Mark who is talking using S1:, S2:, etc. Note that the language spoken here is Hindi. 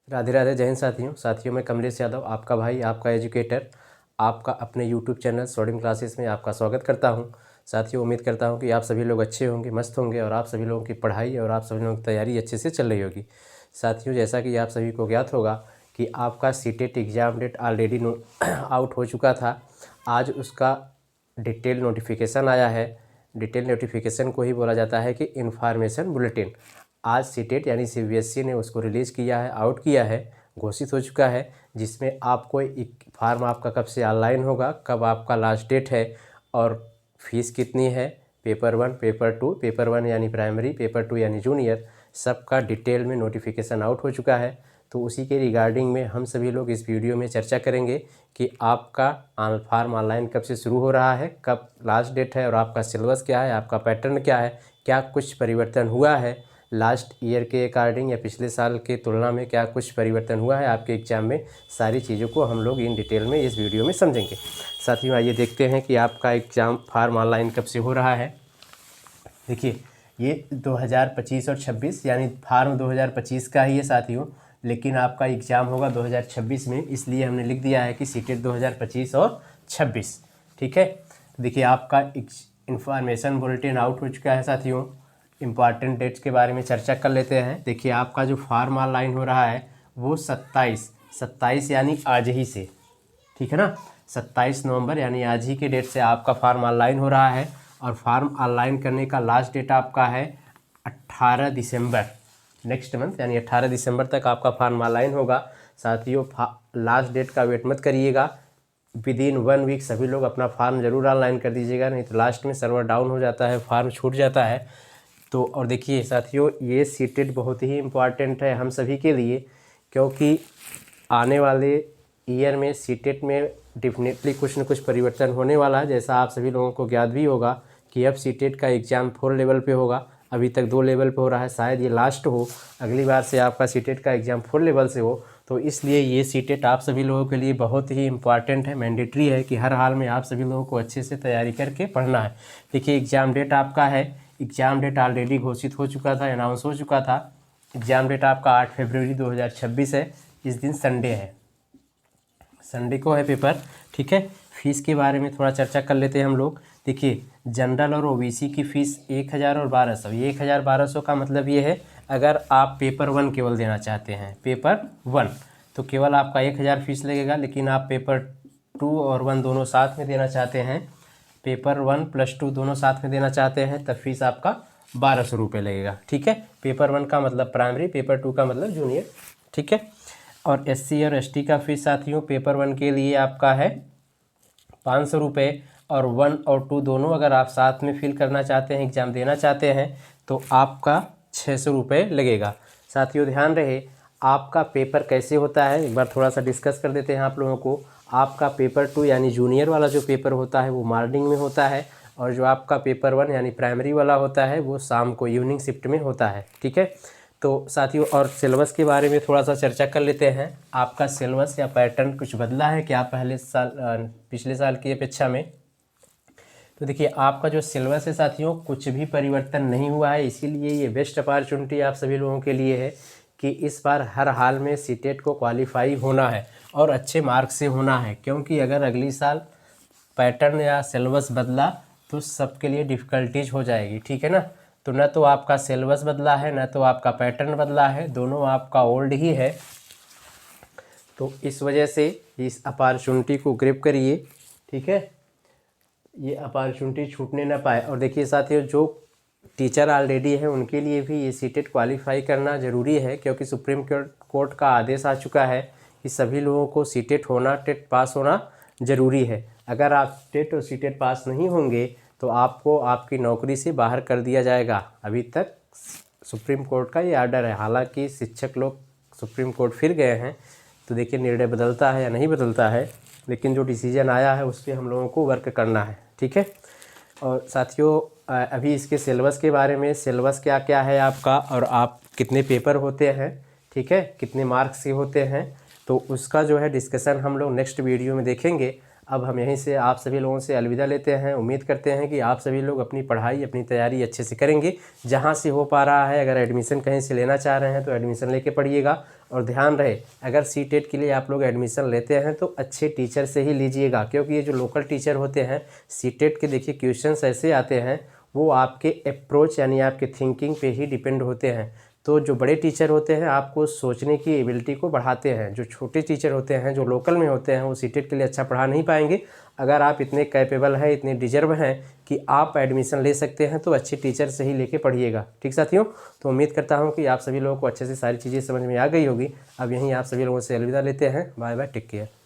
S1: राधे राधे, जय हिंद साथियों मैं कमलेश यादव, आपका भाई, आपका एजुकेटर, आपका अपने यूट्यूब चैनल स्वॉर्डिंग क्लासेस में आपका स्वागत करता हूं। साथियों, उम्मीद करता हूं कि आप सभी लोग अच्छे होंगे, मस्त होंगे और आप सभी लोगों की पढ़ाई और आप सभी लोगों की तैयारी अच्छे से चल रही होगी। साथियों, जैसा कि आप सभी को ज्ञात होगा कि आपका CTET exam date already out हो चुका था। आज उसका डिटेल नोटिफिकेशन आया है। डिटेल नोटिफिकेशन को ही बोला जाता है कि इन्फॉर्मेशन बुलेटिन। आज सीटेट यानी सीबीएसई ने उसको रिलीज़ किया है, आउट किया है, घोषित हो चुका है, जिसमें आपको एक फॉर्म आपका कब से ऑनलाइन होगा, कब आपका लास्ट डेट है और फीस कितनी है, पेपर 1, पेपर 2, पेपर 1 यानी प्राइमरी, पेपर 2 यानी जूनियर, सबका डिटेल में नोटिफिकेशन आउट हो चुका है। तो उसी के रिगार्डिंग में हम सभी लोग इस वीडियो में चर्चा करेंगे कि आपका फॉर्म ऑनलाइन कब से शुरू हो रहा है, कब लास्ट डेट है और आपका सिलेबस क्या है, आपका पैटर्न क्या है, क्या कुछ परिवर्तन हुआ है लास्ट ईयर के अकॉर्डिंग या पिछले साल के तुलना में, क्या कुछ परिवर्तन हुआ है आपके एग्ज़ाम में। सारी चीज़ों को हम लोग इन डिटेल में इस वीडियो में समझेंगे। साथियों, आइए देखते हैं कि आपका एग्ज़ाम फॉर्म ऑनलाइन कब से हो रहा है। देखिए, ये 2025 और 26 यानी फॉर्म 2025 का ही है साथियों, लेकिन आपका एग्ज़ाम होगा 2026 में, इसलिए हमने लिख दिया है कि सीटेट 2025 और 26। ठीक है, देखिए आपका इंफॉर्मेशन बुलेटिन आउट हो चुका है साथियों। इम्पॉर्टेंट डेट्स के बारे में चर्चा कर लेते हैं। देखिए, आपका जो फॉर्म ऑनलाइन हो रहा है वो 27 यानी आज ही से, ठीक है ना, 27 नवंबर यानी आज ही के डेट से आपका फॉर्म ऑनलाइन हो रहा है। और फॉर्म ऑनलाइन करने का लास्ट डेट आपका है 18 दिसंबर, नेक्स्ट मंथ यानी 18 दिसंबर तक आपका फॉर्म ऑनलाइन होगा। साथियों, लास्ट डेट का वेट मत करिएगा, विदिन 1 वीक सभी लोग अपना फॉर्म ज़रूर ऑनलाइन कर दीजिएगा, नहीं तो लास्ट में सर्वर डाउन हो जाता है, फॉर्म छूट जाता है। तो और देखिए साथियों, ये सीटेट बहुत ही इम्पॉर्टेंट है हम सभी के लिए, क्योंकि आने वाले ईयर में सीटेट में डेफिनेटली कुछ न कुछ परिवर्तन होने वाला है। जैसा आप सभी लोगों को ज्ञात भी होगा कि अब सीटेट का एग्ज़ाम 4 लेवल पे होगा, अभी तक 2 लेवल पे हो रहा है, शायद ये लास्ट हो, अगली बार से आपका सीटेट का एग्ज़ाम 4 लेवल से हो। तो इसलिए ये सीटेट आप सभी लोगों के लिए बहुत ही इम्पॉर्टेंट है, मैंडेटरी है कि हर हाल में आप सभी लोगों को अच्छे से तैयारी करके पढ़ना है। देखिए, एग्ज़ाम डेट आपका है, एग्ज़ाम डेट ऑलरेडी घोषित हो चुका था, अनाउंस हो चुका था। एग्ज़ाम डेट आपका 8 फरवरी 2026 है। इस दिन संडे है, संडे को है पेपर। ठीक है, फ़ीस के बारे में थोड़ा चर्चा कर लेते हैं हम लोग। देखिए, जनरल और ओबीसी की फ़ीस 1000 और 1200। ये 1000 1200 का मतलब ये है, अगर आप पेपर 1 केवल देना चाहते हैं, पेपर 1, तो केवल आपका 1000 फीस लगेगा। लेकिन आप पेपर 2 और 1 दोनों साथ में देना चाहते हैं, पेपर 1 + 2 दोनों साथ में देना चाहते हैं, तब फीस आपका 1200 रुपये लगेगा। ठीक है, पेपर 1 का मतलब प्राइमरी, पेपर 2 का मतलब जूनियर। ठीक है, और एससी और एसटी का फीस साथियों पेपर 1 के लिए आपका है 500 रुपये, और 1 और 2 दोनों अगर आप साथ में फिल करना चाहते हैं, एग्ज़ाम देना चाहते हैं, तो आपका 600 रुपये लगेगा। साथियों, ध्यान रहे, आपका पेपर कैसे होता है एक बार थोड़ा सा डिस्कस कर देते हैं आप लोगों को। आपका पेपर 2 यानी जूनियर वाला जो पेपर होता है वो मॉर्निंग में होता है, और जो आपका पेपर 1 यानी प्राइमरी वाला होता है वो शाम को इवनिंग शिफ्ट में होता है। ठीक है, तो साथियों, और सिलेबस के बारे में थोड़ा सा चर्चा कर लेते हैं। आपका सिलेबस या पैटर्न कुछ बदला है क्या पहले साल पिछले साल की अपेक्षा में? तो देखिए, आपका जो सिलेबस है साथियों, कुछ भी परिवर्तन नहीं हुआ है। इसीलिए ये बेस्ट अपॉर्चुनिटी आप सभी लोगों के लिए है कि इस बार हर हाल में सीटेट को क्वालिफाई होना है और अच्छे मार्क्स से होना है, क्योंकि अगर अगली साल पैटर्न या सिलेबस बदला तो सबके लिए डिफ़िकल्टीज हो जाएगी। ठीक है ना, तो न तो आपका सिलेबस बदला है, न तो आपका पैटर्न बदला है, दोनों आपका ओल्ड ही है। तो इस वजह से इस अपॉर्चुनिटी को ग्रैब करिए। ठीक है, ये अपॉर्चुनिटी छूटने ना पाए। और देखिए साथियों, जो टीचर ऑलरेडी है उनके लिए भी ये सीटेट क्वालिफाई करना ज़रूरी है, क्योंकि सुप्रीम कोर्ट का आदेश आ चुका है कि सभी लोगों को सीटेट होना, टेट पास होना ज़रूरी है। अगर आप टेट और सीटेट पास नहीं होंगे तो आपको आपकी नौकरी से बाहर कर दिया जाएगा। अभी तक सुप्रीम कोर्ट का ये आर्डर है। हालांकि शिक्षक लोग सुप्रीम कोर्ट फिर गए हैं, तो देखिए निर्णय बदलता है या नहीं बदलता है, लेकिन जो डिसीजन आया है उस पर हम लोगों को वर्क करना है। ठीक है, और साथियों, अभी इसके सिलेबस के बारे में, सिलेबस क्या क्या है आपका और आप कितने पेपर होते हैं, ठीक है, कितने मार्क्स के होते हैं, तो उसका जो है डिस्कशन हम लोग नेक्स्ट वीडियो में देखेंगे। अब हम यहीं से आप सभी लोगों से अलविदा लेते हैं। उम्मीद करते हैं कि आप सभी लोग अपनी पढ़ाई, अपनी तैयारी अच्छे से करेंगे, जहां से हो पा रहा है। अगर एडमिशन कहीं से लेना चाह रहे हैं तो एडमिशन लेके पढ़िएगा, और ध्यान रहे, अगर सीटेट के लिए आप लोग एडमिशन लेते हैं तो अच्छे टीचर से ही लीजिएगा, क्योंकि ये जो लोकल टीचर होते हैं सीटेट के देखिए क्वेश्चंस ऐसे आते हैं, वो आपके अप्रोच यानी आपके थिंकिंग पे ही डिपेंड होते हैं। तो जो बड़े टीचर होते हैं आपको सोचने की एबिलिटी को बढ़ाते हैं, जो छोटे टीचर होते हैं जो लोकल में होते हैं वो सीटेट के लिए अच्छा पढ़ा नहीं पाएंगे। अगर आप इतने कैपेबल हैं, इतने डिजर्व हैं कि आप एडमिशन ले सकते हैं तो अच्छे टीचर से ही लेके पढ़िएगा। ठीक साथियों, तो उम्मीद करता हूँ कि आप सभी लोगों को अच्छे से सारी चीज़ें समझ में आ गई होगी। अब यहीं आप सभी लोगों से अलविदा लेते हैं। Bye bye, take care.